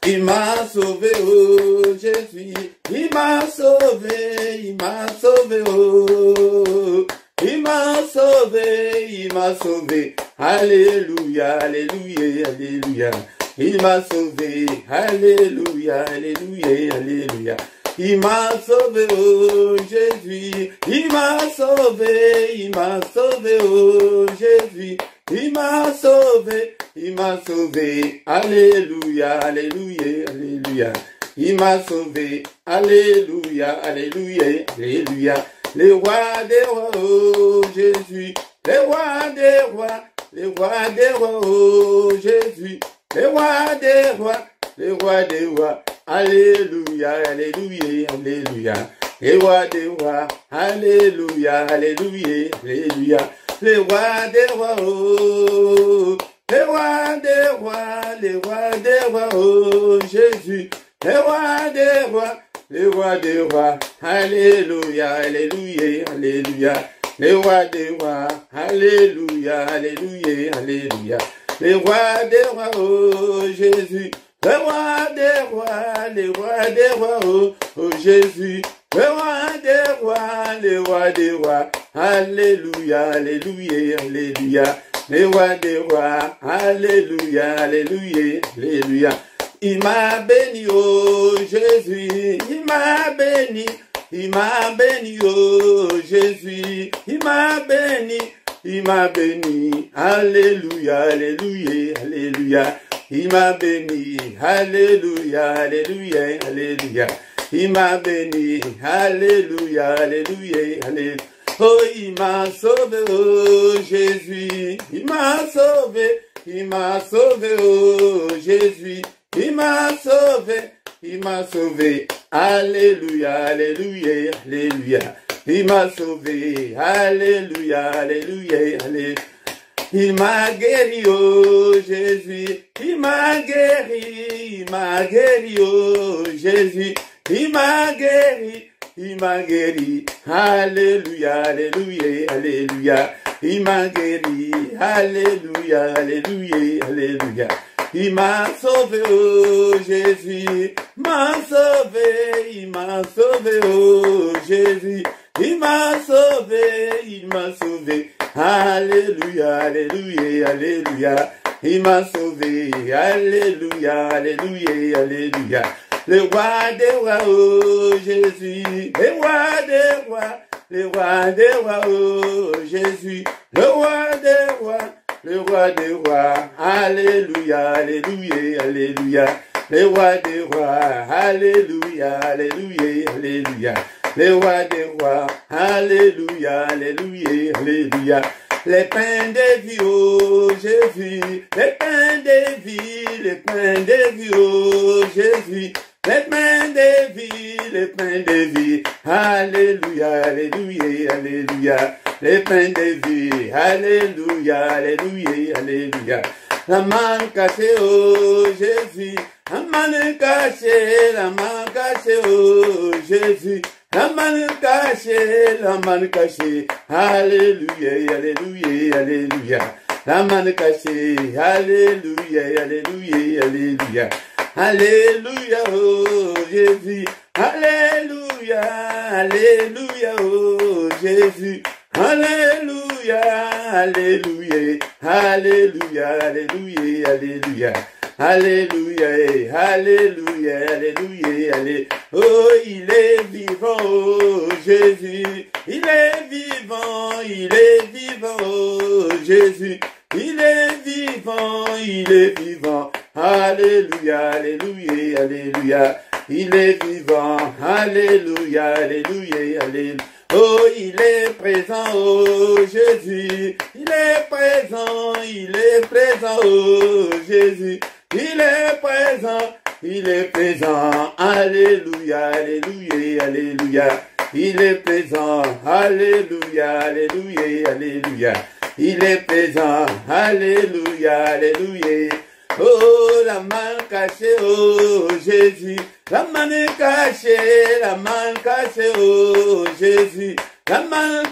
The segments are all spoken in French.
Il m'a sauvé, oh Jésus, il m'a sauvé, oh. Il m'a sauvé, alléluia, alléluia, alléluia. Il m'a sauvé, alléluia, alléluia, alléluia. Il m'a sauvé, oh Jésus, il m'a sauvé, oh Jésus. Il m'a sauvé, alléluia, alléluia, alléluia. Il m'a sauvé, alléluia, alléluia, alléluia. Les rois des rois, oh Jésus, les rois des rois, oh Jésus, les rois des rois, alléluia, alléluia, alléluia. Les rois des rois, alléluia, alléluia, alléluia. Les rois des rois, oh, les rois des rois, oh Jésus, les rois des rois, alléluia, alléluia, alléluia. Les rois des rois, alléluia, alléluia, alléluia. Les rois des rois, oh Jésus, les rois des rois, oh Jésus, les rois des rois, alléluia, alléluia, alléluia. Les rois des rois, alléluia, alléluia, alléluia. Il m'a béni, oh Jésus, il m'a béni, oh Jésus, il m'a béni, alléluia, alléluia, alléluia. Il m'a béni, alléluia, alléluia, alléluia. Il m'a béni, alléluia, alléluia, alléluia. Oh, il m'a sauvé, oh Jésus, il m'a sauvé, oh Jésus, il m'a sauvé, alléluia, alléluia, alléluia. Il m'a sauvé, alléluia, alléluia, alléluia. Il m'a guéri, oh Jésus, il m'a guéri, oh Jésus, il m'a guéri, alléluia, alléluia, alléluia. Il m'a guéri, alléluia, alléluia, alléluia. Il m'a sauvé, oh Jésus, m'a sauvé, oh Jésus. Il m'a sauvé, alléluia, alléluia, alléluia. Il m'a sauvé, alléluia, alléluia, alléluia. Le roi des rois, oh Jésus, le roi des rois, oh Jésus, le roi des rois, alléluia, alléluia, alléluia. Le roi des rois, alléluia, alléluia, alléluia. Les rois des rois, alléluia, alléluia, alléluia. Les pains de vie, oh Jésus, les pains de vie, oh Jésus, les pains de vie, alléluia, alléluia, alléluia. Les pains de vie, alléluia, alléluia, alléluia. La main cachée, oh Jésus, la main cachée, oh Jésus. La main cachée, alléluia, alléluia, alléluia. La main cachée, alléluia, alléluia, alléluia. Alléluia, oh Jésus, alléluia, alléluia, oh Jésus. Alléluia, alléluia, alléluia, alléluia, alléluia. Alléluia, alléluia, alléluia, alléluia. Oh, il est vivant, oh Jésus. Il est vivant, oh Jésus. Il est vivant. Alléluia, alléluia, alléluia. Il est vivant, alléluia, alléluia, alléluia. Oh, il est présent, oh Jésus. Il est présent, oh Jésus. Il est présent, alléluia, alléluia, alléluia. Il est présent, alléluia, alléluia, alléluia. Il est présent, alléluia, alléluia. Oh, la main cachée, oh Jésus. La main cachée, oh Jésus. La manne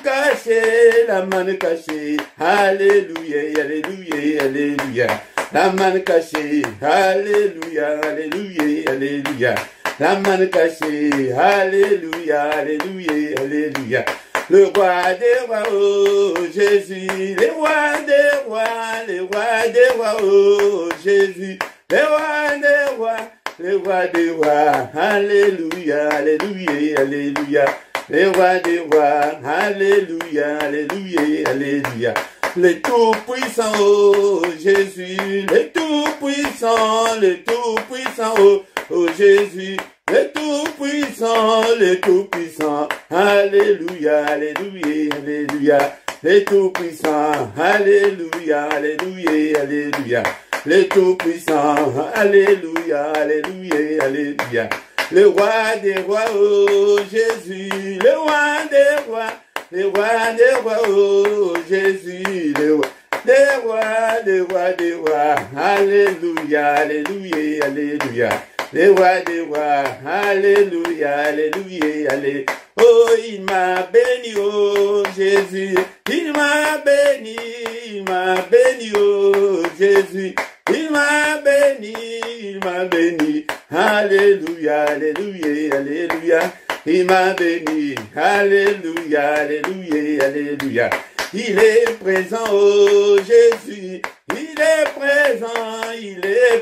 cachée, alléluia, alléluia, alléluia. La manne cachée, alléluia, alléluia, alléluia. La manne cachée, alléluia, alléluia, alléluia. Le roi des rois, oh Jésus, les rois des rois, les rois des rois, oh Jésus, les rois des rois, les rois des rois, alléluia, alléluia, alléluia. Les rois des rois, alléluia, alléluia, alléluia. Les tout-puissants, oh Jésus, les tout-puissants, oh Jésus, les tout-puissants, alléluia, alléluia, alléluia. Les tout-puissants, alléluia, alléluia, alléluia. Les tout-puissants, alléluia, alléluia, alléluia. Le roi des rois, oh Jésus, le roi des rois, le roi des rois, oh Jésus, le roi des rois, des rois, des rois, alléluia, alléluia, alléluia. Le roi des rois, alléluia, alléluia, alléluia. Oh, il m'a béni, oh Jésus, il m'a béni, oh Jésus. Il m'a béni, alléluia, alléluia, alléluia. Il m'a béni, alléluia, alléluia, alléluia. Il est présent, oh Jésus, il est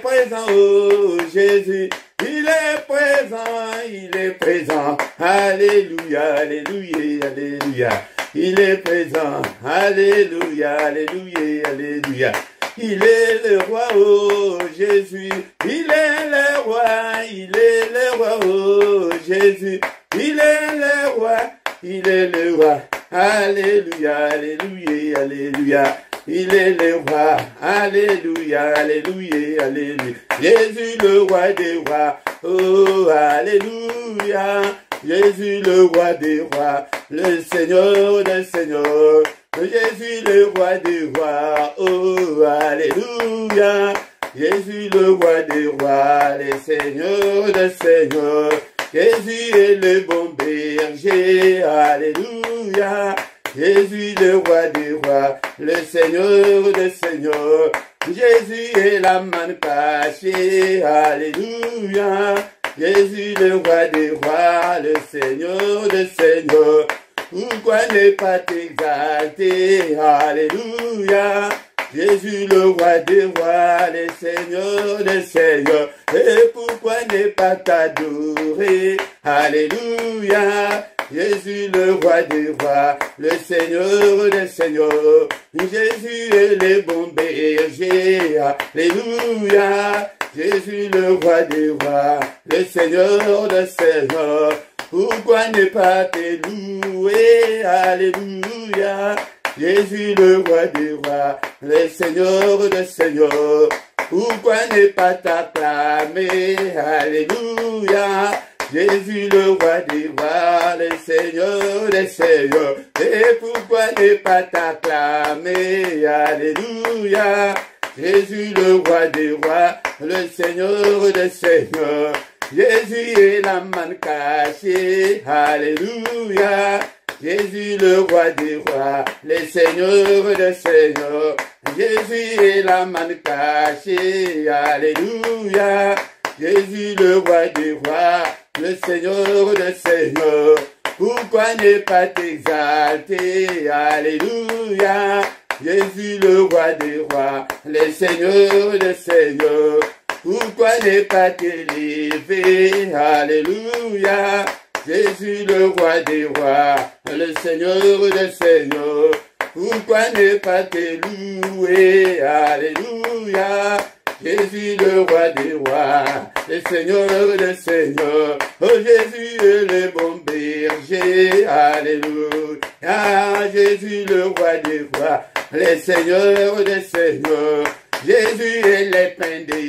présent, oh Jésus. Il est présent, alléluia, alléluia, alléluia. Il est présent, alléluia, alléluia, alléluia. Il est le roi, oh Jésus, il est le roi, oh Jésus, il est le roi, alléluia, alléluia, alléluia. Il est le roi, alléluia, alléluia, alléluia. Jésus le roi des rois, oh alléluia. Jésus le roi des rois, le Seigneur des seigneurs. Jésus le roi des rois, oh alléluia. Jésus le roi des rois, le Seigneur des seigneurs. Jésus est le bon berger, alléluia. Jésus le roi des rois, le Seigneur des seigneurs. Jésus est la manne cachée, alléluia. Jésus le roi des rois, le Seigneur des seigneurs. Pourquoi ne pas t'exalter, alléluia. Jésus le roi des rois, le Seigneur des seigneurs. Et pourquoi ne pas t'adorer, alléluia. Jésus le roi des rois, le Seigneur des seigneurs. Jésus est le bon berger, alléluia. Jésus le roi des rois, le Seigneur des seigneurs. Pourquoi ne pas te louer, alléluia. Jésus le roi des rois, le Seigneur des seigneurs. Pourquoi ne pas t'acclamer, alléluia. Jésus le roi des rois, le Seigneur des seigneurs. Et pourquoi ne pas t'acclamer, alléluia. Jésus le roi des rois, le Seigneur des seigneurs. Jésus est la manne cachée, alléluia. Jésus le roi des rois, le Seigneur des seigneurs. Jésus est la manne cachée, alléluia. Jésus le roi des rois, le Seigneur des seigneurs. Pourquoi ne pas t'exalter, alléluia. Jésus le roi des rois, le Seigneur des seigneurs. Pourquoi ne pas t'élever, alléluia. Jésus le roi des rois, le Seigneur des seigneurs. Pourquoi ne pas te louer, alléluia. Jésus le roi des rois, le Seigneur des seigneurs. Oh Jésus est le bon berger, alléluia. Jésus le roi des rois, le Seigneur des seigneurs. Jésus est le pain de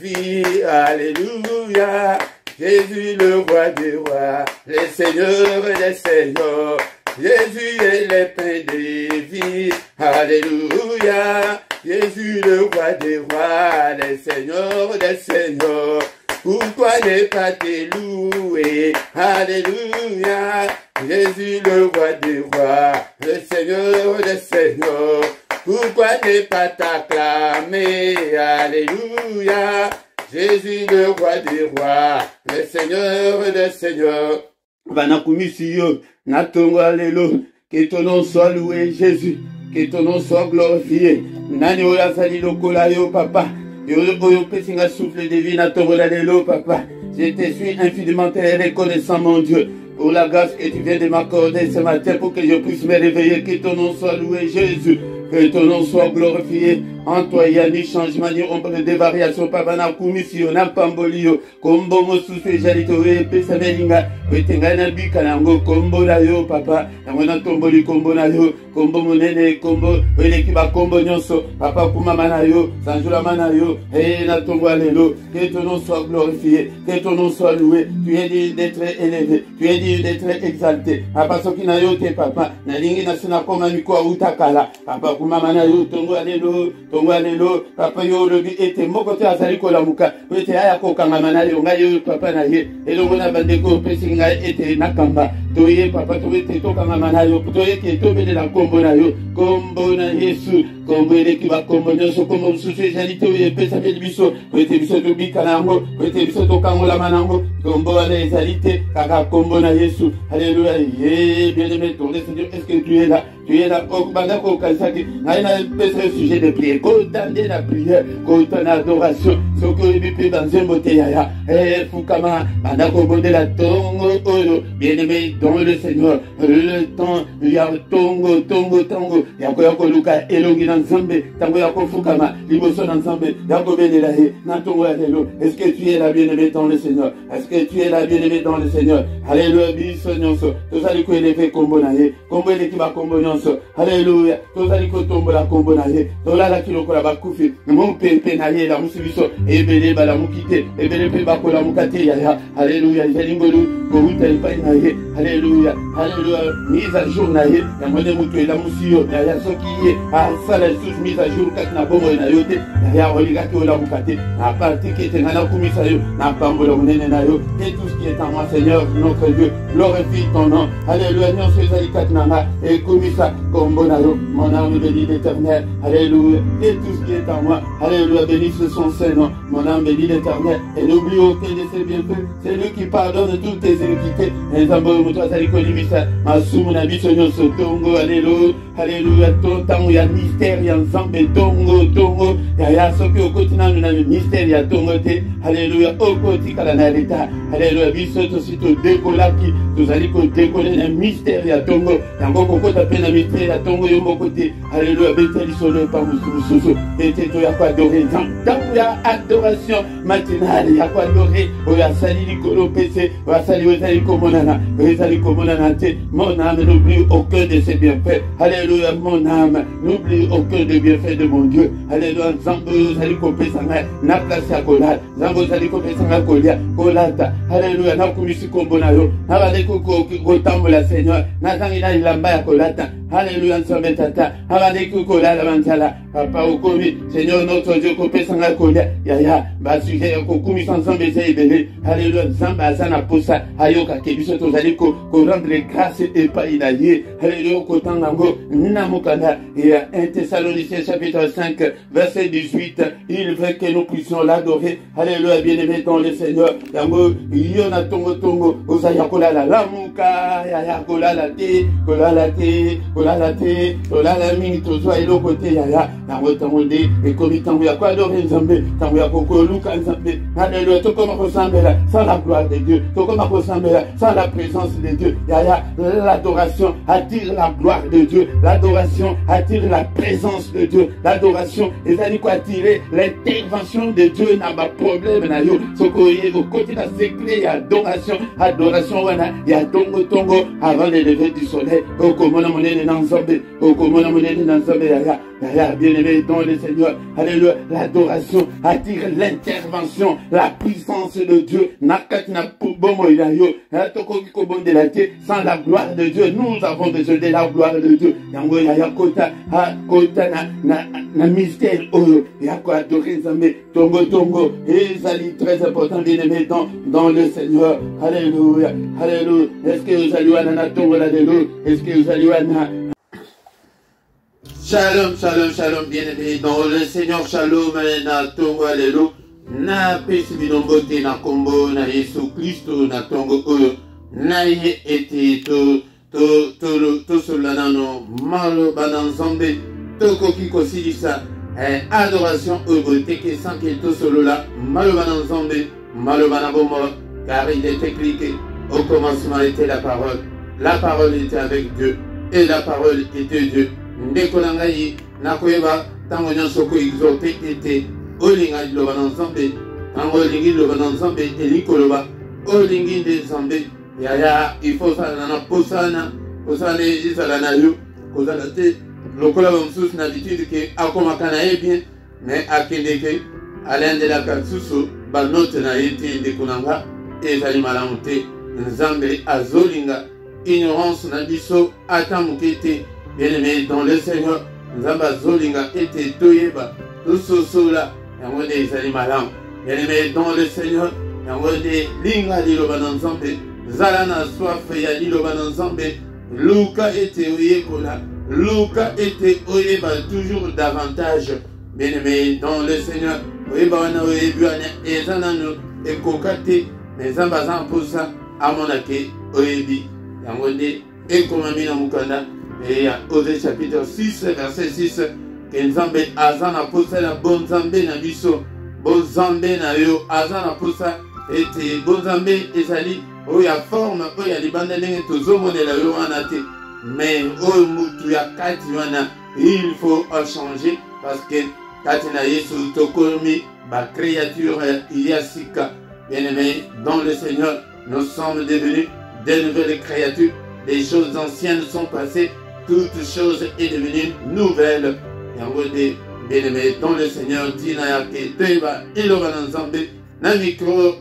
vie, alléluia. Jésus le roi des rois, le Seigneur des seigneurs. Jésus est le pain de vie, alléluia. Jésus le roi des rois, le Seigneur des seigneurs. Pourquoi ne pas te louer? Alléluia. Jésus le roi des rois, le Seigneur des seigneurs. Pourquoi ne pas t'acclamer? Alléluia. Jésus le roi des rois, le Seigneur des seigneurs. Vanakumisiyo, natongo alléluia. Que ton nom soit loué, Jésus. Que ton nom soit glorifié. Nani oya sali lokola yo, papa. Oyo pesinga souffle de vie, natongo alléluia, papa. Je te suis infiniment reconnaissant, mon Dieu, pour la grâce que tu viens de m'accorder ce matin pour que je puisse me réveiller. Que ton nom soit loué, Jésus. Que ton nom soit glorifié. En toi, il y a ni changement, ni ombre de variation. Papa na kumisio, na pambolio. Kombo mo susu jalito we pesa melinga. Wetenga na bika na ngo kombo na yo, papa. Na mwana tomboli kombo na yo. Kombo monene, kombo. Wele kiba kombo nyonso. Papa kumama na yo. Sanjula mana yo. Hey, na tombo alelo. Que ton nom soit glorifié. Que ton nom soit loué. Tu es digne d'être élevé. Tu es digne d'être exalté. Papa soki na yo te, papa. Na lingi na sina koma mikwa utakala. Papa kumama na yo. Tombo alelo. Tongo alelo, papa yo lobi ete moko te azali kolamuka ete aya kokangama na yo ngai yo papa na ye elongo na bandeko pesi ngai ete nakamba toye papa to ete tokangama na yo toye ke tobelela kombo na yo kombo na Yesu kombo eleki bakombo nyonso kombo mosusu ezali te oyo epesami biso ete biso tobika nango ete biso tokangolama nango kombo wana ezali te kaka kombo na Yesu. Alléluia. Bien-aimé, ton Seigneur, est-ce que tu es là? Tu es là, Bandako Kansaki, n'a un sujet de prière, condamner la prière, condamner l'adoration, ce que tu peux dans un boteyaya, Fukama, Bandako Bonde la Tongo, bien-aimé, dans le Seigneur, le temps, il y a Tongo, Yako Luka, Elongi Nanzambe, Tango Yako Fukama, Liboson Nanzambe, Yako Benelahe, Nantongo Alléluia. Est-ce que tu es là, bien-aimé, dans le Seigneur? Est-ce que tu es là, bien-aimé, dans le Seigneur? Alléluia, Bissonionso, tous allez quoi élever Combo Naye, Combo Elekiba Combo Nyonso, Alléluia, tous allez quoi tomber la Combo Naye, Tola la Kiloko la Bakufi, mon Pepe Naye, la Moussibiso, Ebele Bala Moukite, Ebele Pebako la Moukate Yaya, Alléluia, Jalingolu, Kouta Epai Naye, Alléluia, Alléluia, mise à jour Naye, la Mone Moutou, la Moussio, Yaya Soki, à Salah sous mise à jour, Katna Bomo Nayote, Yaya Oligate la Moukate, à partir qui était Nana Koumisayo, n'a pas Mbolone Nayo, et tout ce qui est en moi, Seigneur, notre Dieu, glorifie ton nom. Alléluia, non, c'est Zalikat Nana, et Koumisa, Kombonayo, mon âme bénit l'Éternel. Alléluia, et tout ce qui est en moi. Alléluia, bénisse son Saint-Nom. Mon âme bénit l'Éternel. Et n'oublie aucun de ses bienfaits. C'est lui qui pardonne toutes tes iniquités. Et Zambo, Moutoua, Zalikolibisa, Masumuna, Bisonyo, Sotongo, Alléluia, Alléluia, ton temps, il y a mystère, il y a Zambé, Tongo, il y a ce que au quotidien, nous avons mystère, il y a Tongo, Alléluia, au quotidien, Alléluia, Alléluia, Bisonyo, Sito, Décolaki, nous allons décoller un mystère, il y a Tongo, il y a beaucoup de peine à mystère, il y a Tongo, il y a beaucoup de, Alléluia, Bételi, Solo, pas Moussou, et il y a quoi adorer, tant il y a adoration matinale, il y a quoi adorer, il y a Sali, Nicolo, PC, il y a Sali, Komonana, mon âme n'oublie aucun de ses bienfaits, Alléluia, mon âme n'oublie aucun des bienfaits de mon Dieu, Alléluia, Zambo, Sali, Kopé, Sanga, na place à Kolat, Zambo, Sali, Kopé, Sanga, Kolia, Kolata, Alléluia, na Kumisi, Kombonayo, na Valeko, Kotambola, Seigneur, na Zangina, Ilamba, ya Kolata, Alléluia, Nsombe Tata, Avaleko, Kola, Manzala, Papa, Okomi, Seigneur, notre Dieu, Kopé, Sanga, Kolia, Yaya, Basuje, Kokumi, Sansambe, Zébele, Alléluia, Zamba, Azana, Posa, Ayoka, Kebiso, Tozaliko, rendre grâce et pas inaillé, Alléluia, Kotangango, Namukana, et 1 Thessaloniciens, chapitre 5, verset 18, il veut que nous puissions l'adorer, Alléluia, bien-aimé dans le Seigneur, Yango, Yona Tongo, Osaya Kolala, Lamuka, Yaya, Kolala Te, Kolala Te, Kolala Te, Kolala Ming, Tozoa, et l'autre côté, Yaya, Yango Tangonde, et comme il t'envoie quoi adorer Nzambe, t'envoie Koko, Luka Nzambe, Alléluia, tout comme ressemble là, sans la gloire de Dieu, tout comme ressemble là, sans la présence de Dieu, Yaya, l'adoration attire la gloire de Dieu, l'adoration attire la présence de Dieu, l'adoration, et ça dit quoi attirer l'intervention de Dieu n'a pas problème, na yo, ce que au côté de la secret, il y a adoration, il y a tongo, avant le lever du soleil, au commun, mon Nzambe, Okomona Monene Nzambe, bien-aimé dans le Seigneur, alléluia, l'adoration attire l'intervention, la puissance de Dieu, sans la gloire de Dieu, nous avons besoin de la gloire de Dieu, na mystère, adorer Nzambe, Tongo, et ça est très important, bien-aimé dans le Seigneur, alléluia, alléluia, est-ce que vous allez à Tongo, alléluia, est-ce que vous allez à Shalom, shalom, shalom, bien-aimé dans le Seigneur, shalom, na tongo, alléluia, na pesi binombote na kombo, na Yesu Christo, na tongo, na ye ete, to solanano, malo bananzambe, to koki kosilisa, adoration, teke sanke to solola, malo bananzambe, malo banabomo, car il est écrit au commencement était la parole était avec Dieu, et la parole était Dieu. Ndekolangai nakoyeba tango nyonso ko exhorté ete olinga liloba na Nzambe tango olingi liloba na Nzambe elikoloba olingi nde Nzambe yaya il faut sala na posana ezala na yo kozala te lokola bamosusu na habitude ke akomaka na ye bien mais akende ke alendelaka lisusu banote na ye te ndeko na nga ezali malamu te. Nzambe azolinga ignorance na biso ata moke te. Bien-aimé dans le Seigneur, Nzamba Zolinga était toyeba, tososola, yango de izali malam. Bien-aimé dans le Seigneur, yango de linga liloba na Nzambe, zala na soif ya liloba na Nzambe, luka était oyekola, luka était oyeba toujours davantage. Bien-aimé dans le Seigneur, oyeba wana oyebi wana ezanano ekokate, mais Nzamba za mposa amonake oyebi, yango de ekomami na mukanda. Et Osée chapitre 6, verset 6, que Nzambe azana posa la bon Nzambe na biso, bon Nzambe na yo, azana posa ete bon Nzambe ezali oya forme oya libanda ndenge tozomonela yo wana te, mais oyo mutu ya kati wana il faut changer parce que kati na Yesu tokomi ba créature ya sika. Bien-aimé dans le Seigneur, nous sommes devenus de nouvelles créatures, les choses anciennes sont passées, toute chose est devenue nouvelle. Bien-aimé dans le Seigneur, Tina Yake, Teba, Iloba Nzambe, na micro,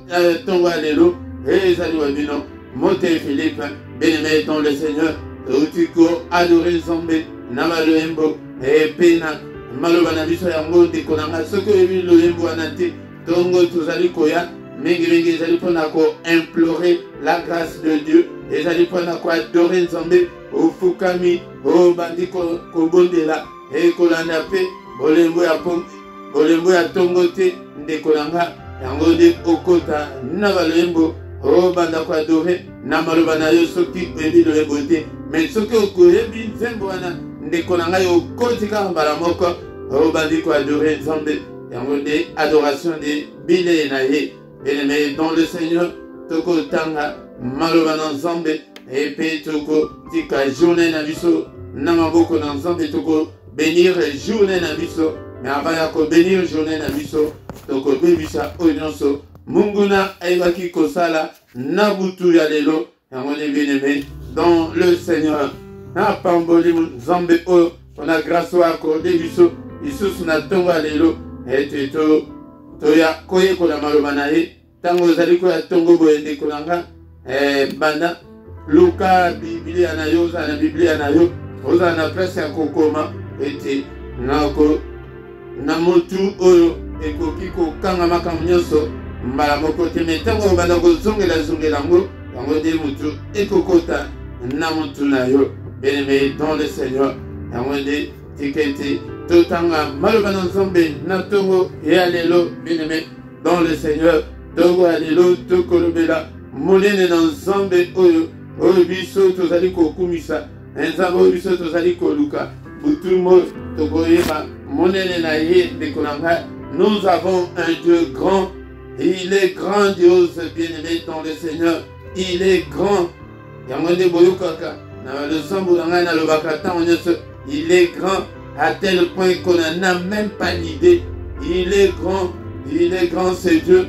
Tonga Lelo, et Zalouabino, Mote Philippe, bien-aimé dans le Seigneur, Utiko, Adoré Nzambe, Namaloembo, et Pena, Maloba Nabiso Yango, de Konanga, ce que Loembo Anate, Tongo Tuzali Koya, Mingi Zali Ponako, implorer la grâce de Dieu, et Zali Ponako, adorer Nzambe, au Fukami, au Bandi Kobondela, et Kolanda Pe, Bolembo ya Tongote, Ndekolanga, Yango de Okota, Navalembo, au Banda Kwadore, Namalobana Yosoki, Ebi de Lebote, mais ce que Koyebi Zemboana, Ndekolanga yo Kotika Balamoko, au Bandi Kwadore, Zambe, Yango de adoration de Bile Naye, bien-aimé dans le Seigneur, Toko Tanga, Malobana Zambe, et puis toko tika journée na biso na maboko na Nzambe toko bénir journée na biso mais avant ya ko bénir journée na biso toko bebisa oyonso munguna aibaki kosala na butu ya lelo yango ne bien-aimé dans le Seigneur na pamboli Nzambe o on a grâce à accordé biso isusu na tonga lelo et to ya koye ko la maloba na ye tango zali ko ya tongo boyende kolanga banda Luka Biblia na yo, na Biblia na yo, oza na presse ya kokoma ete nako na motu oyo ekoki kokanga makambo nyonso mbala moko te me ntango banda kozongela ngo yango nde motu ekokota na motu na yo. Bien-aimé dans le Seigneur, yango nde tika ete totanga maloba na Nzambe na tongo ya lelo. Bien-aimé dans le Seigneur, tongo ya lelo tokolobela monene na Nzambe oyo biso tozali kokumisa Nzambe oyo biso tozali koluka butumo tokoyeba monene na ye ndeko na ngai. Nous avons un Dieu grand, il est grandiose, bien-aimé dans le Seigneur, il est grand. Yango nde boyokaka na losambo na ngai nalobaka ntango nyonso, il est grand à tel point qu'on n'a même pas l'idée. Il est grand, c'est Dieu.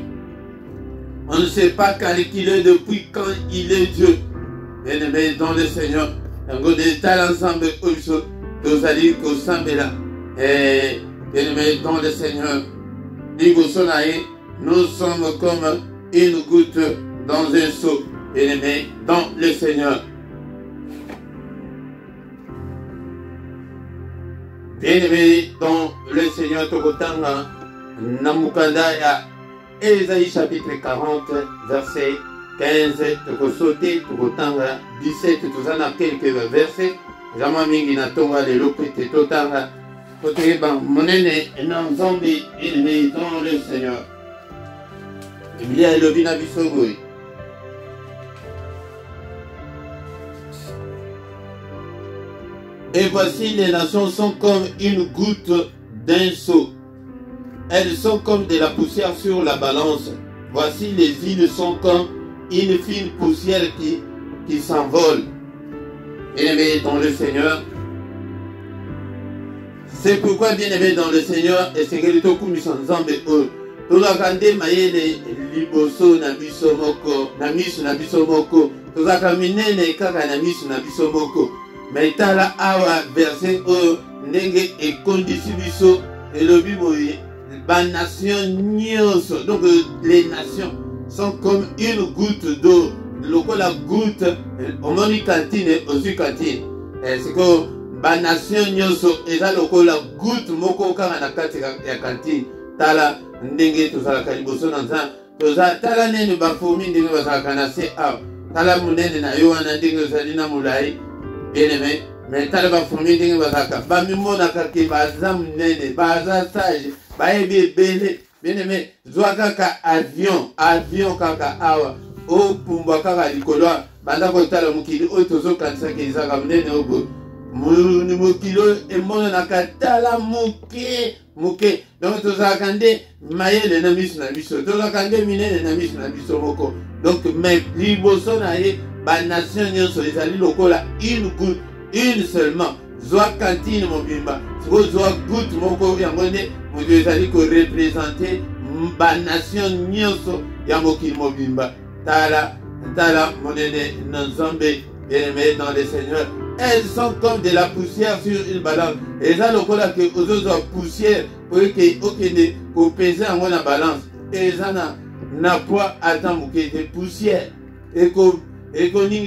On ne sait pas calculer depuis quand il est Dieu. Bien-aimé dans le Seigneur, yango de tala ensemble oyo tozali kosambela bien-aimé dans le Seigneur. Liboso na ye, nous sommes comme une goutte dans un seau, bien-aimé dans le Seigneur. Bien-aimé dans le Seigneur, Tokotanga, Namukanda ya Ésaïe chapitre 40, verset 15, Tokosote, Tokotanga 17, Tozana quelques versets, Jama mingi na tonga lelo pete totanga, Toteba monene nan zombi, bien-aimé dans le Seigneur. Biblia elobi na biso boye. Et voici les nations sont comme une goutte d'un seau. Elles sont comme de la poussière sur la balance. Voici les îles sont comme une fine poussière qui s'envole. Bien-aimé dans le Seigneur. C'est pourquoi bien-aimé dans le Seigneur, et c'est que le toku misanzambe o. Tolakande mayele liboso na biso moko, na misu na biso moko. Tozaka minene kaka na misu na biso moko. Mais tala awa verset o ndenge ekondisi biso elobi boye ba nation nyonso. Donc les nations sont comme une goutte d'eau. Lokola goutte omoni cantine aussi cantine. C'est que ba nation nyonso eza lokola goutte moko kaka na kati ya cantine. Tala ndenge tozalaka liboso na nzambe. Tala nene bafomi ndenge bazalaka na se awa. Tala munene na yo wana ndenge ozali na molai. Bien-aimé, mais tala bafomi ndenge bazalaka. Bamimonaka ke baza munene, baza sage, bayebi ebele. Bien-aimé, zwa kaka avion kaka awa. O pumbwa kaka likolo banda kotala mokili oyo tozokanisaka ezaka munene obo. Mokilo emonanaka tala moke. Donc tozalaka nde mayele na miso na biso, tozalaka nde minene na miso na biso moko. Donc mais liboso na ye banation nyonso ezali lokola une goutte, une seulement. Zwa kantine mobimba, siko zwa goutte moko yango nde moto ezali korepresente banation nyonso ya mokili mobimba. Tala monene na Nzambe, bien-aimé dans le Seigneur. Elles sont comme de la poussière sur une balance. Et ça, le cola que aux autres poussière pour que peser en la balance. Et ça n'a pas atteint de poussière. Et qu'on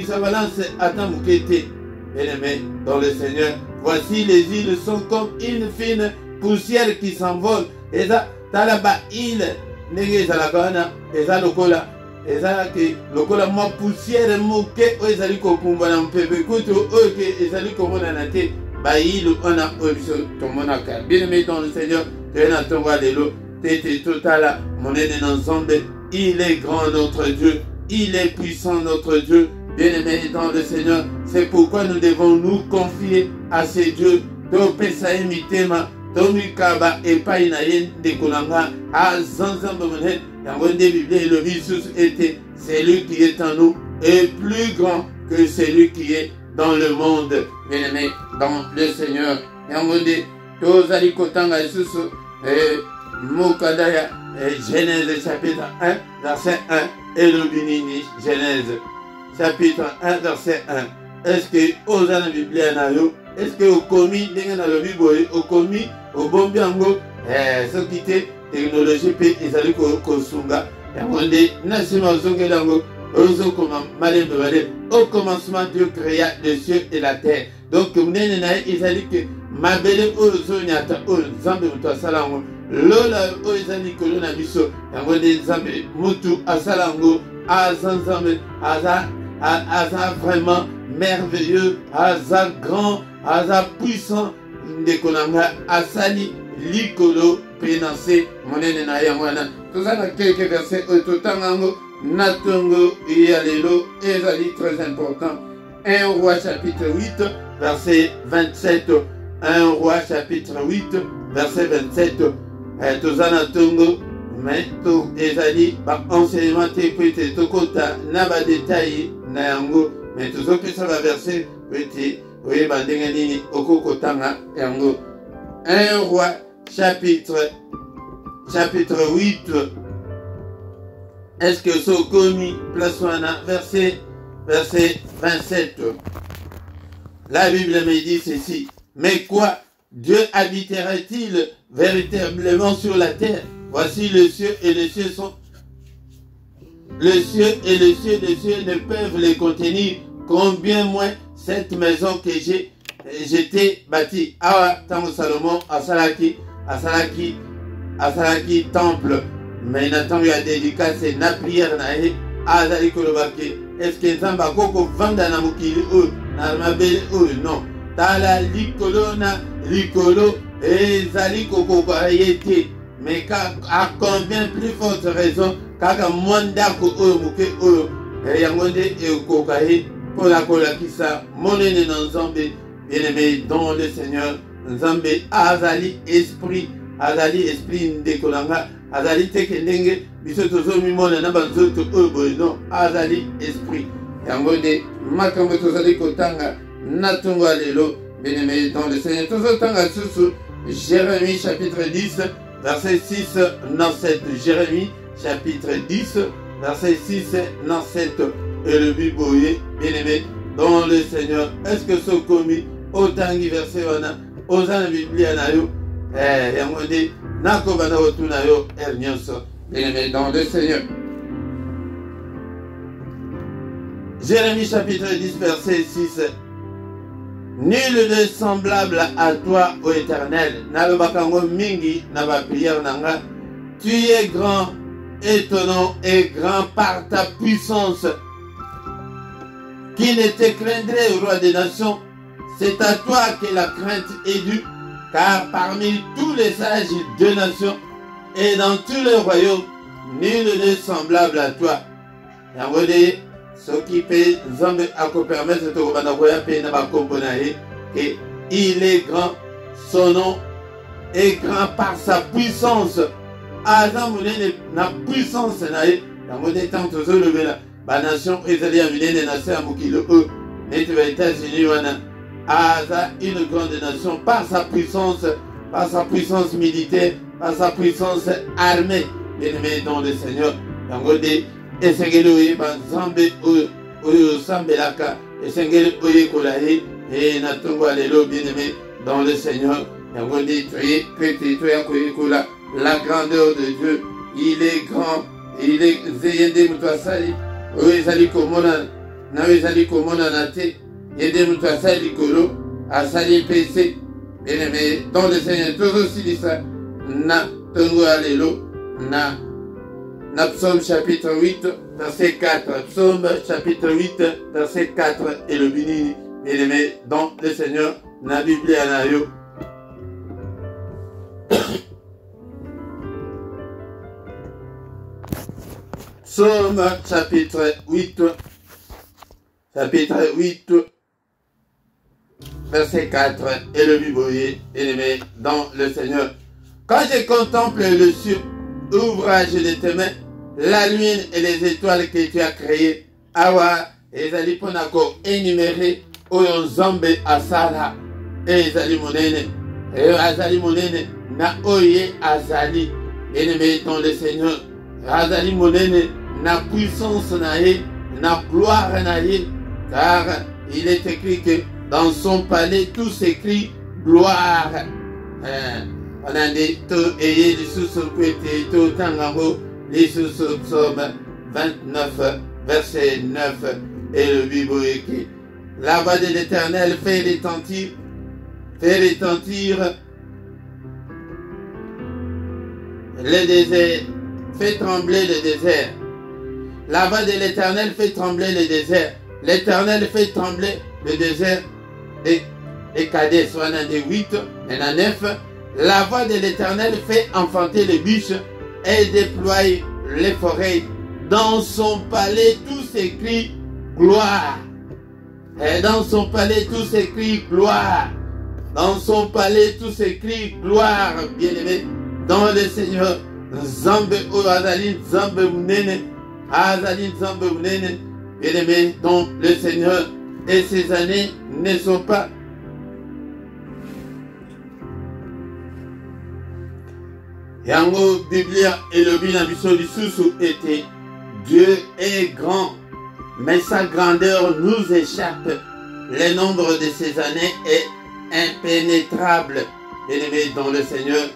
sa balance atteint de bien-aimé dans le Seigneur. Voici les îles sont comme une fine poussière qui s'envole. Et ça, t'as là-bas île. N'est-ce pas la et ça, le cola. Ezala ke lokola mwa poussière moke o ezali kokumba na mpebe kutu o ke ezali komona na te ba ilu ona obiso tomona ka. Bien-aimé dans le Seigneur, tena tonga lelo tete totala monene na Nzambe. Il est grand notre Dieu, il est puissant notre Dieu. Bien-aimé dans le Seigneur, c'est pourquoi nous devons nous confier à ces dieux. To pesa emitema tomikaba epai na ye ndekolanga a Nzambe monene. Était celui qui est en nous est plus grand que celui qui est dans le monde. Bien-aimé dans le Seigneur. Tozali kotanga isusu mokadaya Genèse chapitre 1 verset 1 et le binini Genèse chapitre 1 verset 1. Est-ce que ozana Biblia na yo? Est-ce que okomi ndenge na lobi boye okomi obombi yango ce qui te technologie pe ezali kosunga yango nde na nsima ozongela yango ozokoma malembe bale. Au commencement Dieu créa les cieux et la terre. Donc munene na ye ezali ke mabele oyo ozonyata oyo Nzambe moto asala yango lola oyo eza likolo na biso yango nde Nzambe motu asala yango aza Nzambe aza vraiment merveilleux, aza grand, aza puissant. Ndeko nanga asali likolo pénancé monene na yangwana. Tozana quelques versets ototangango natongo yalelo ezali très important. 1 Roi chapitre 8 verset 27. 1 Roi chapitre 8 verset 27. Tozana tongo mais to ezali ba enseignement te pete tokota na ba détail na yango mais tozopesa ba verset pete oui bandenge nini okokotanga yango. 1 Roi chapitre 8. Est-ce que ce commis place verset 27. La Bible me dit ceci. Mais quoi? Dieu habitera-t-il véritablement sur la terre? Voici le ciel et les cieux sont... Le ciel et les cieux des cieux ne peuvent les contenir. Combien moins cette maison que j'étais bâtie. Ah, tant Salomon, Asalaki, temple. Mais Nathan lui a dédicace na prière nae. Azali kolobaki. Est-ce que Nzamba koko vanda na mukili ou na mabele ou non? Tala likolo na likolo et zali koko bayete. Mais à combien plus forte raison kaka mwanda ko ou muke ou yangonde et kokahi pour la kolakisa monene na Nzambe bien-aimé dans le Seigneur. Nzambe azali esprit ndekolanga azali tekendenge biso tozomi mona na banzoto oyo non azali esprit yango nde makambo tozali kotanga na tongo lelo bien-aimé dans le Seigneur. Tozotanga susu Jérémie chapitre 10 verset 6 dans 7. Jérémie chapitre 10 verset 6 dans 7 et le biboye bien-aimé dans le Seigneur. Est-ce que ce commis autangi verset wana ozana Biblia na yo yango nde nakobana otuna yo nyonso bien-aimé dans le Seigneur. Jérémie chapitre 10 verset 6. Nul n'est semblable à toi, ô Éternel. Nalobakango mingi na ba prière nanga. Tu es grand, étonnant et grand par ta puissance. Qui ne te craindrait, au roi des nations? C'est à toi que la crainte est due, car parmi tous les sages de nations et dans tous les royaumes, nul n'est semblable à toi. Yangode, ce qui peut Nzambe à permettre de Robanagoya Pena Bakombonae, et il est grand, son nom est grand par sa puissance. Azamune na puissance nae, Yangode tant aux lever la, ba nation Israël a mené des nations à Mukilo, mais les États-Unis, Aza, une grande nation, par sa puissance militaire, par sa puissance armée, bien-aimé dans le Seigneur. Yangode, et Sengeli Banzambe Oyo Sambelaka, et Sengeli Oye Kolahe, et Natongo Alelo, bien-aimé dans le Seigneur. Yangode, la grandeur de Dieu, il est grand, il est Zeyende Mutwasali, Oezali Komona, Navezali Komona Nate. Yede Mutwasa Likolo, Asali PC, bien-aimé, dans le Seigneur, tout aussi dit ça, na Tongo Alelo, na Psaume chapitre 8, verset 4, Psaume chapitre 8, verset 4, et le béni, bien-aimé, dans le Seigneur, na Bible Anayo. Psaume chapitre 8, verset 4, et le biboyer, bien-aimé, dans le Seigneur. Quand je contemple le ciel, ouvrage de tes mains, la lune et les étoiles que tu as créées, awa, ezali ponako énuméré, oyo Nzambe asala, ezali monene, na oye azali, bien-aimé, dans le Seigneur, azali monene, na puissance nae, na gloire nae, car il est écrit que dans son palais tout s'écrit gloire. On a dit tout ayez les sous-souquetés, tout tangango, les sous-somme 29, verset 9, et le Bible écrit. La voix de l'Éternel fait retentir le désert, fait trembler le désert. La voix de l'Éternel fait trembler le désert. L'Éternel fait trembler le désert des Cadets, soit dans des 8, et dans 9. La voix de l'Éternel fait enfanter les biches et déploie les forêts. Dans son palais, tout s'écrit gloire. Et dans son palais, tout s'écrit gloire. Dans son palais, tout s'écrit gloire, bien-aimé. Dans le Seigneur, Nzambe Azali, Nzambe Munene, Azali, Nzambe Munene, bien-aimé, dont le Seigneur et ses années ne sont pas. Yango Biblia et le Binabiso du Soussou était Dieu est grand, mais sa grandeur nous échappe. le nombre de ces années est impénétrable. Bien-aimés dans le Seigneur,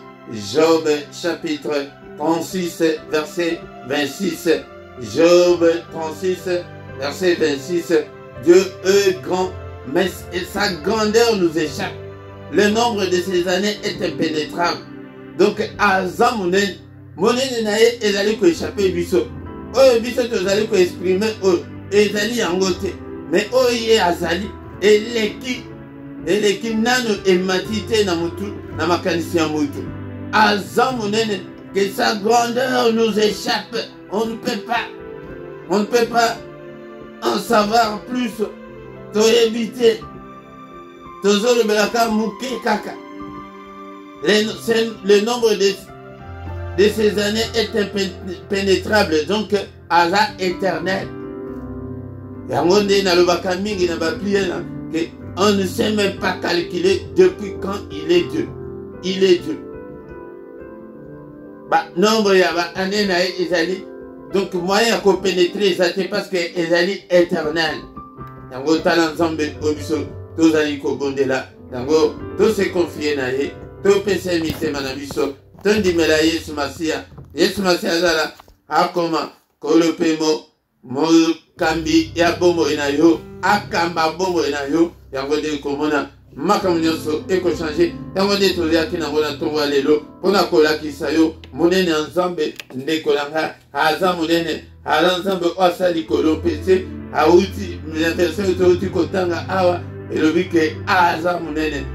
Job chapitre 36, verset 26. Job 36, verset 26. Dieu est grand, mais sa grandeur nous échappe. Le nombre de ces années est impénétrable. Donc, Aza Mounen, Mounen nae ezali ko échapper biso. Oyo biso tozali ko exprimer oyo ezali yango te. Mais oyo azali eleki nano emati te na mutu na makanisi ya mutu. Aza Mounen, que sa grandeur nous échappe. On ne peut pas en savoir plus. Toyebite tozolo belaka muke kaka. Le nombre de ces années est impénétrable, donc Aza éternel. Yango nde nalobaka mingi na ba prière que on ne sait même pas calculer depuis quand il est Dieu. Il est Dieu. Bah nombre ya ba année na ezali, donc moyen à pénétrer ça c'est parce que ezali éternel. Yango tala nzambe obiso tozali ko bondela. Yango to se confier na ye. To pese mitema na biso tondimela Yesu Masia. Yesu Masia azala akoma kolopemo mokambi ya bombo ina yo akamba bombo ina yo yango de komona makambo nyonso eko changer yango de toliaki nango na tongo lelo pona kolakisa yo monene nzambe ndeko langa aza monene ala nzambe osali kolopese auti l'inversion toti kotanga awa elobi ke aza monene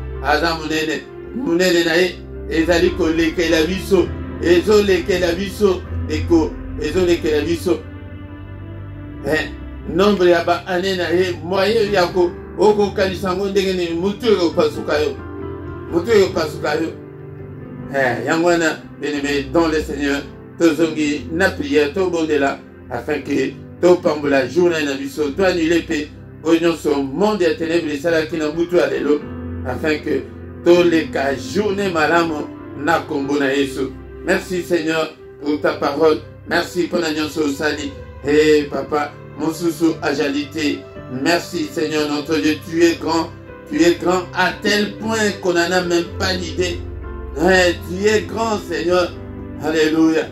munene na ye ezali kolekela biso ezolekela biso eko ezolekela biso nombre ya ba ane na ye moyen yako okokanisa yango ndenge nini mutu ekopasuka yo yango wana bien-aimé dans le Seigneur tozongi na prière tobondela afin que topambola journée na biso toannule mpe oyo nyonso monde ya ténèbre esalaki na butu ya lelo afin que toleka journée malamu na kombo na Yesu. Merci Seigneur pour ta parole. Merci pour la nyonso sali. Hey papa, mon sous agilité. Merci Seigneur notre Dieu, tu es grand à tel point qu'on n'en a même pas l'idée. Hey, tu es grand Seigneur. Alléluia.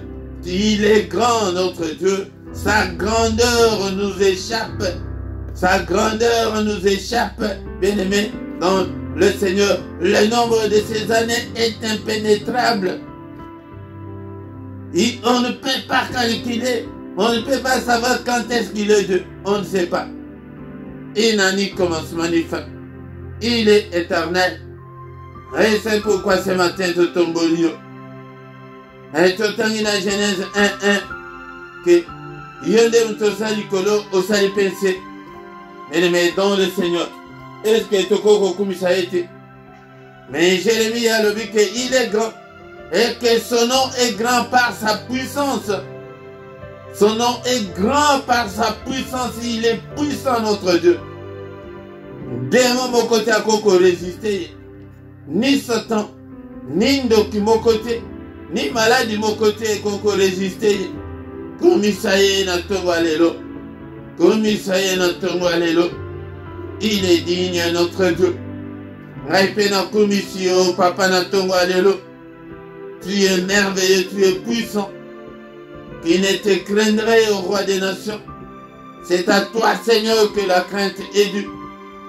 Il est grand notre Dieu. Sa grandeur nous échappe. Bien-aimé dans le Seigneur, le nombre de ces années est impénétrable. Et on ne peut pas calculer, on ne peut pas savoir quand est-ce qu'il est Dieu. On ne sait pas. Il n'a ni commencement ni fin. Il est éternel. Et c'est pourquoi ce matin tu tombes au lieu. Et tu t'en dans Genèse 1:1 que Yonde Mtosali Kolo Osali Pensé. Mais dans le Seigneur. Est-ce que Toko Kumisa a été? Mais Jérémie a le dit qu'il est grand et que son nom est grand par sa puissance. Son nom est grand par sa puissance. Il est puissant notre Dieu. Démon mon côté à Koko résister. Ni Satan, ni Ndoki mon côté, ni maladie mon côté Koko résister. Komisaye na tongo alelo. Komisaye na tongo alelo. Il est digne notre Dieu. Raipe na commission, papa na tongo alelo. Tu es merveilleux, tu es puissant. Qui ne te craindrait au roi des nations. C'est à toi, Seigneur, que la crainte est due.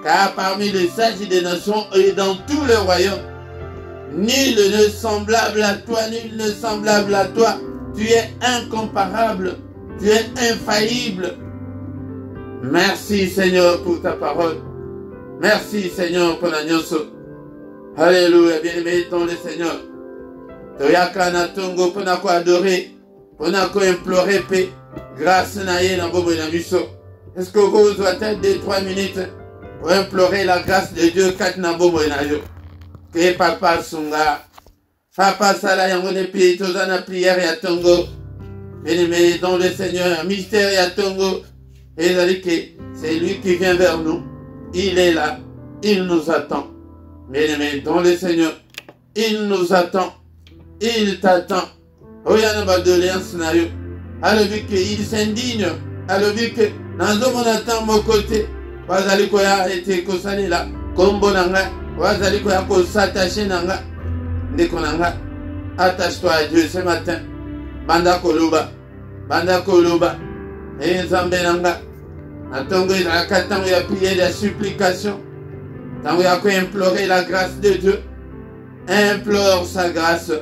Car parmi les sages des nations et dans tout le royaume, nul ne semblable à toi, nul ne semblable à toi. Tu es incomparable, tu es infaillible. Merci Seigneur pour ta parole. Merci Seigneur pour la nyonso. Alléluia, bien-aimé dans le Seigneur. Toyaka na tongo pour na ko adorer, pour na ko implorer paix, grâce na ye na bobo na biso. Est-ce que vous doit être 2-3 minutes pour implorer la grâce de Dieu kat na bobo na yo. Que papa sunga. Papa sala yango ne pi tozana prière ya tongo. Bien-aimé dans le Seigneur, mystère ya tongo. Et il a dit que c'est lui qui vient vers nous. Il est là. Il nous attend. Bien-aimé, dans le Seigneur, il nous attend. Il t'attend. Oyana badoléance na yo. Alors vu qu'il s'indigne. Alors vu que dans mon attend mon côté. wazali koya ete kosalela kombo nanga, wazali koya s'attacher nanga, ndeko nanga, attache-toi à Dieu ce matin. Banda koloba, et nzambe nanga, natongo ezalaka tango ya prier la supplication, tango ya ko implorer la grâce de Dieu, implore sa grâce.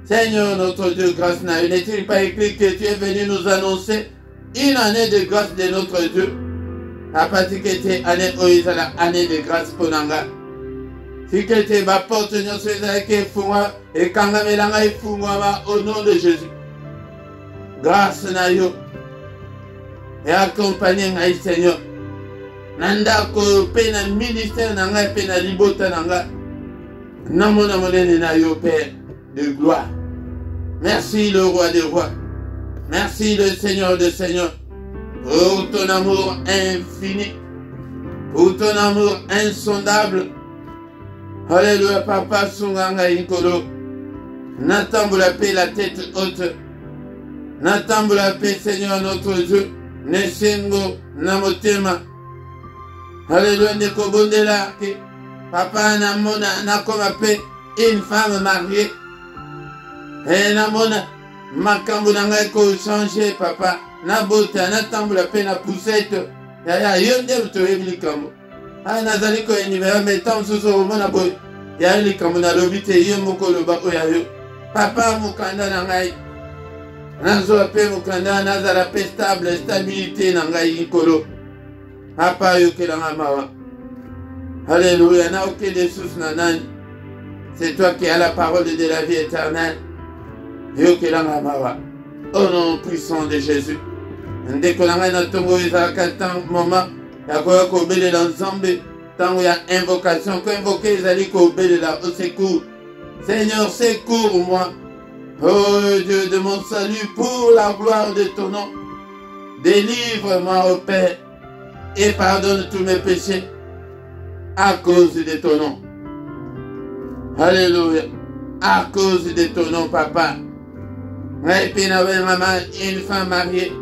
Seigneur notre Dieu, grâce n'a eu, n'est-il pas écrit que tu es venu nous annoncer une année de grâce de notre Dieu? À partir que tu es année oizala année de grâce pour nanga. Si que tu vas porter nos soeurs qui font et quand la melanga est fou au nom de Jésus. Grâce na yo et accompagner ngai Seigneur. Nanda ko pena ministère nanga pena libota nanga. Namona monene na yo Père de gloire. Merci le roi des rois. Merci le Seigneur des seigneurs. Pour ton amour infini. Pour ton amour insondable. Alléluia, papa Sunganga Inkolo. N'attends la paix, la tête haute. N'attends la paix, Seigneur notre Dieu. Nesengo Namotema. Alléluia, Nekobondela. Papa Namona, Nakoma paix, une femme mariée. Et Namona, Makambo Nanga ko changer, papa. Nabota, n'attends la paix, la poussette. Yaya, yonde, tu es likambo. Ah, nazali ko enimera metam suso mona boy. Ya li kamuna lobite yo mokolo ba oyayo. Papa mukanda na ngai. Nazo pe mukanda nazara pe stable stabilité na ngai ikolo. Papa yo ke la mawa. Alléluia, na aucun des sous na nani. C'est toi qui as la parole de la vie éternelle. Yo ke la mawa. Au nom puissant de Jésus. Ndeko na ngai na tongo izaka tant moment. Yakoya kobele la nzambe, tango ya invocation, ko invoquer ezali kobele la au secours. Seigneur, secours-moi. Oh Dieu de mon salut, pour la gloire de ton nom. Délivre-moi, ô Père, et pardonne tous mes péchés à cause de ton nom. Alléluia. À cause de ton nom, papa. Une femme mariée.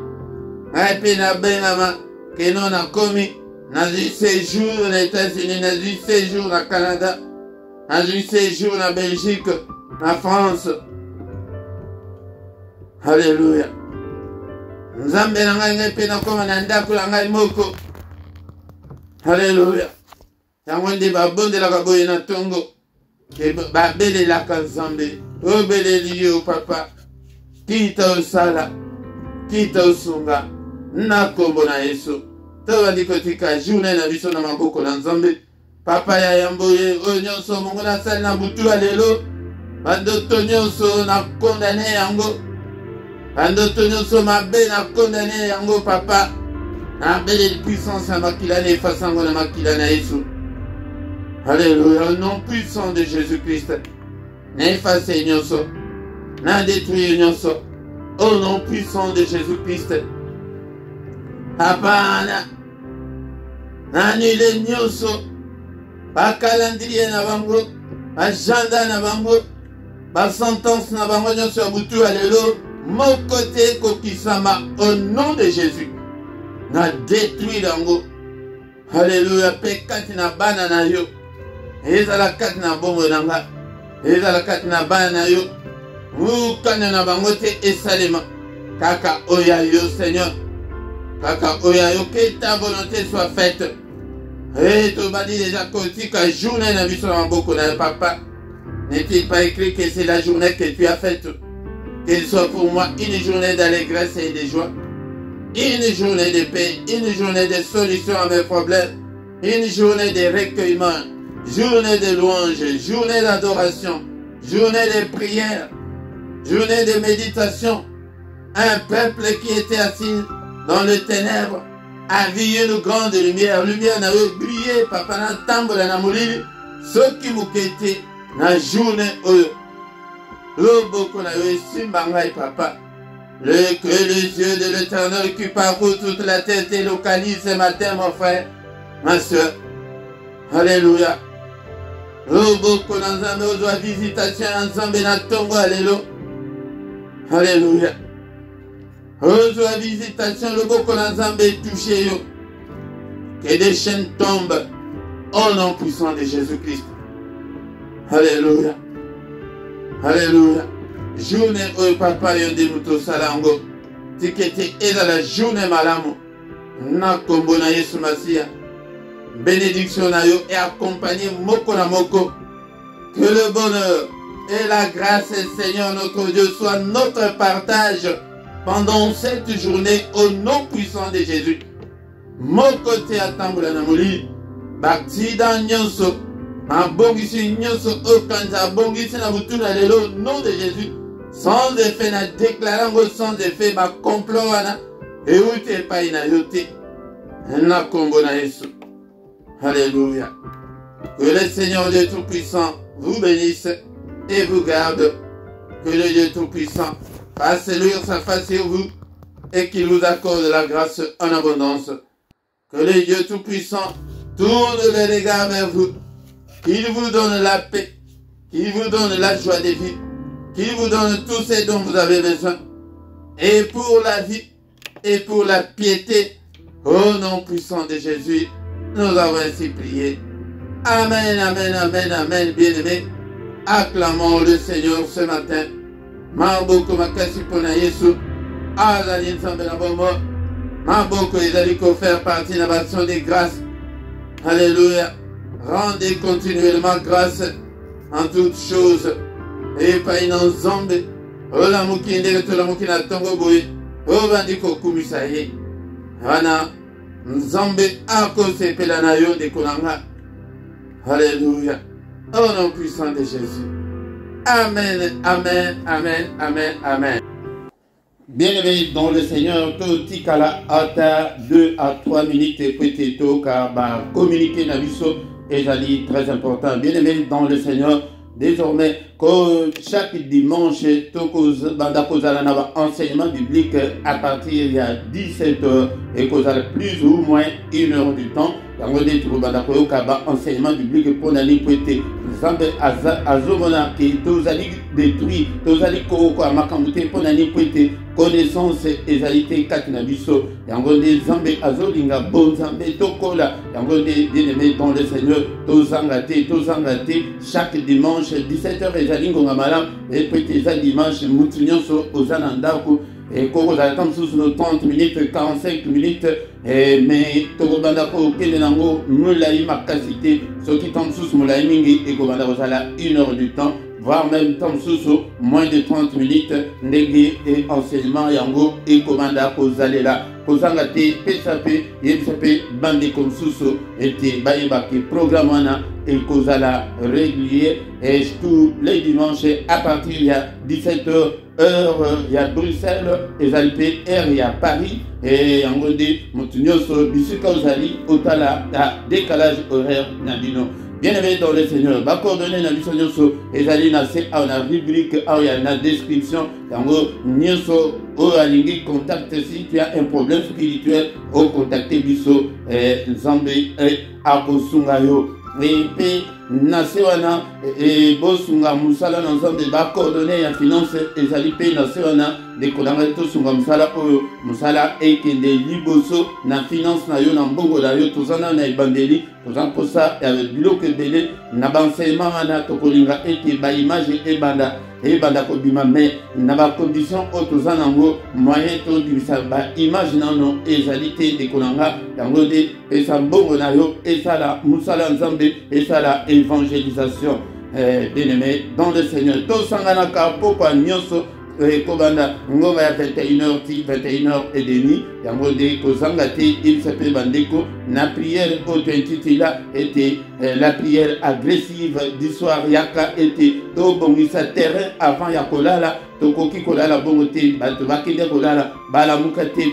Que non a commis dans un séjour aux États-Unis, dans un séjour au Canada, dans un séjour en Belgique, en France. Alléluia. Nzambe na ngai ngai pena koma na ndako na ngai moko. Alléluia. Yango nde babondelaka boye na tongo. Ke babelelaka Nzambe. Obeleli yo papa. Kita osala. Kita osunga. Na kombo na Yesu. Toba dikotika journée na biso na maboko na Nzambe. Papa ya yamboye onyonso mongo na sali na butu alelo. Bandoto nyonso na condamné yango. Bandoto nyonso mabe na condamné yango papa. Na belle puissance à makila na efasango na makila na Yesu. Alléluia, au nom puissant de Jésus-Christ. Na efase nyonso. Na détruire nyonso. Au nom puissant de Jésus-Christ. Hapana. Nanile nyonso. Ba calendrier na bango. Ba agenda na bango. Ba sentence na bango nyonso ya butu alelo. Mon côté kokisama au nom de Jésus. Na détruit dango. Alléluia. Pekati na bana na yo. Ezala kati na bongo nanga. Ezala kati na bana na yo. Mukana na bango te esalema. Kaka oya yo Seigneur. Kaka oya, que ta volonté soit faite. Et tu m'as dit déjà que journée n'a vu sur un beau papa. N'est-il pas écrit que c'est la journée que tu as faite? Qu'elle soit pour moi une journée d'allégresse et de joie. Une journée de paix, une journée de solution à mes problèmes. Une journée de recueillement. Journée de louange, journée d'adoration. Journée de prière. Journée de méditation. Un peuple qui était assis dans les ténèbres, a vu une grande lumière. Lumière n'a brillé, papa n'a tambola na molili. Ceux qui m'ont na journée le beaucoup na simbangai papa. Que les yeux de l'Éternel qui parcourt toute la terre te localise ce matin, mon frère, ma soeur. Alléluia. Le beaucoup na nzambe ozwa visitation na nzambe na tongo alléluia. Alléluia. Ozwa visitation le boko na Nzambe touché yo. Que des chaînes tombent au nom puissant de Jésus-Christ. Alléluia. Alléluia. Journée où papa yonde muto salango. Tikete eza la journée malamu. Na kombo na Yesu Masia. Bénédiction na yo et accompagné moko na moko. Que le bonheur et la grâce, Seigneur notre Dieu, soit notre partage pendant cette journée au nom puissant de Jésus. Moko te atambula na moli. Baktida nyonso. Abongisi nyonso okanza abongisi na butuna lelo au nom de Jésus. Sans effet na déclarant sans effet ma complot wana. Et où t'es pas inayote. Na kombo na Yesu. Alléluia. Que le Seigneur Dieu Tout-Puissant vous bénisse et vous garde. Que le Dieu Tout-Puissant fasse luire sa face sur vous et qu'il vous accorde la grâce en abondance. Que le Dieu Tout-Puissant tourne les regards vers vous. Qu'il vous donne la paix. Qu'il vous donne la joie de vie. Qu'il vous donne tout ce dont vous avez besoin. Et pour la vie et pour la piété, au nom puissant de Jésus, nous avons ainsi prié. Amen, amen, amen, amen, bien-aimés. Acclamons le Seigneur ce matin. Maboko makasi pona Yesu. Azali nsambe na bombo. Maboko ezali ko faire partie de l'action des grâces. Alléluia. Rendez continuellement grâce en toutes choses. Et pas in zombe. Ola mukinde to la mukina tongo boy. Obandi ko kumisa ye. Wana nzambe akose pelana yo de kolanga. Alléluia. Au nom puissant de Jésus. Amen, amen, amen, amen, amen. Bien-aimés dans le Seigneur, Totikala Ata 2 à 3 minutes et peut-être car communiquer Nabiso est très important. Bien-aimés dans le Seigneur, désormais, chaque dimanche, enseignement biblique à partir de 17h et plus ou moins 1 heure du temps. Enseignement biblique pour l'année poété. Zambe azomona qui tozali détruit, tozali koko amakamute pour l'année poété. Connaissance et égalité katinabiso. Yangonde zambe azolinga bon zambe tokola. Yangonde bien-aimé dans le Seigneur. Tozangate chaque dimanche 17h et zalingo ngamala et peut-être dimanche mutunyoso ozanandako. Et quand vous attendez sous nos 30 minutes, 45 minutes, mais Togobanda ko Kelenango, Moulaï Makasité, ceux qui tombent sous Moulaï Mingi et Gobanda Rosala 1 heure du temps, voire même tombent sous moins de 30 minutes, Négé et enseignement Yango et Gobanda Kozalela. Kozangate, PSAP, YPSAP, Bandi comme Sousso, et Bayebaki, programme et Kozala régulier, et tous les dimanches à partir de 17h. Heure, il y a Bruxelles, et Zalipé, heure, il y a Paris, et en gros, Montunyoso, Bisuka Ozali, Otala, décalage horaire, Nabino. Bien-aimé dans le Seigneur, ma coordonnée Nabisonyoso, et Zali Nassé, à la rubrique, il y a la description, en gros, Nyoso, au aligné, contacte si tu as un problème spirituel, au contacter Bisso, Zambé, et Abosungayo. Et puis, Nasewana et Bosunga Musala dans un débat coordonné à finance et Zalipé Nasewana de Kodamato Sunga Musala Oyo Musala et Kende Liboso na finance na yo na mbongo da yo tozana na ibandeli tozan posa et avec bloc belé na banselement na tokolinga et ba image et banda ko bima mais na ba condition otozana ngo moyen to dibisa ba image nano et Zalité de Kolanga yango de et sa mbongo na yo et ça la Musala Nzambe et ça la évangélisation, bien-aimé dans le Seigneur. Tout sangana kapo kwa nyoso kobanda ngoma ya 21h 21h30 yango de kozangate il s'appelle bandeko na prière au 28 là était la prière agressive du soir yaka était to bongisa terrain avant ya kolala to koki kolala bongote bato bakende kolala bala mukate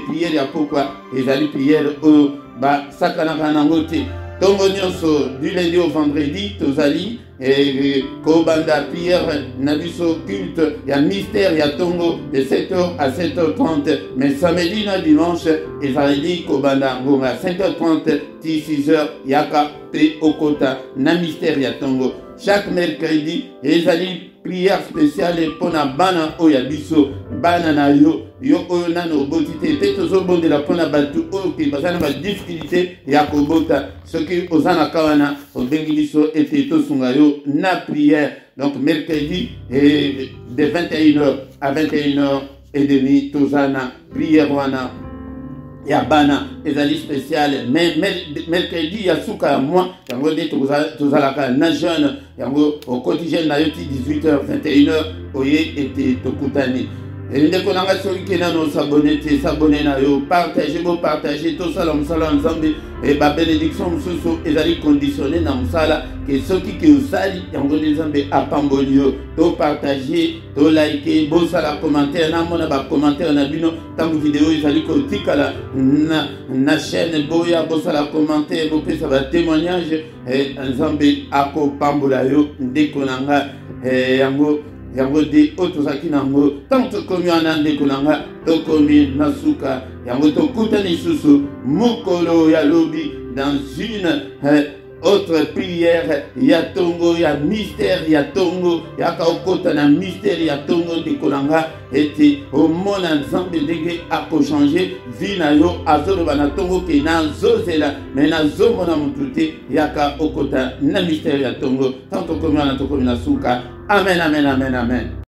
prière ya pourquoi ezali prière au ba sakana kanangote. Tongo nyonso du lundi au vendredi, tozali et Kobanda prière nabiso culte, il y a mystère, il y a Tongo de 7h à 7h30, mais samedi na dimanche, ezali Kobanda ngonga 5h30, 6h, yaka pe okota na mystère ya Tongo. chaque mercredi ezali prière spéciale pour na bana oya biso bana na yo oyo nano oboti te tozobondela mpona bato oyo ke baza na badifficulté ya kobota soki oza na kawana obengi biso ete tosunga yo na prière. Donc mercredi de 21h à 21h30 toza na prière wana ya bana ezali spécial. Mais mercredi ya suka ya moi yango nde tozalaka na jeune yango au quotidien na yo ti 18h 21h oye ete tokutani. ndeko nanga soki ke nano s'abonne te s'abonne na yo partager tosala mosala nzambe babénédiction mosusu ezali conditionné na mosala ke soki ke osali yango nde nzambe apamboli yo topartage tolike bosala commentaire namona bacommentaire na bino ntango video ezali kotikala na chaîne boya bosala commentaire bopesa batémoignage nzambe akopambola yo ndeko nanga yango de otozaki nango tant tokomi wana ndeko nanga tokomi na suka yango tokutani lisusu mokolo ya lobi dans une autre prière ya tongo ya mystère ya tongo yaka okota na mystère ya tongo ndeko nanga ete omona nzambe ndenge akochange vi na yo azoloba na tongo ke nazozela me nazomona motu te yaka okota na mystère ya tongo tant tokomi wana tokomi na suka. Amen, amen, amen, amen.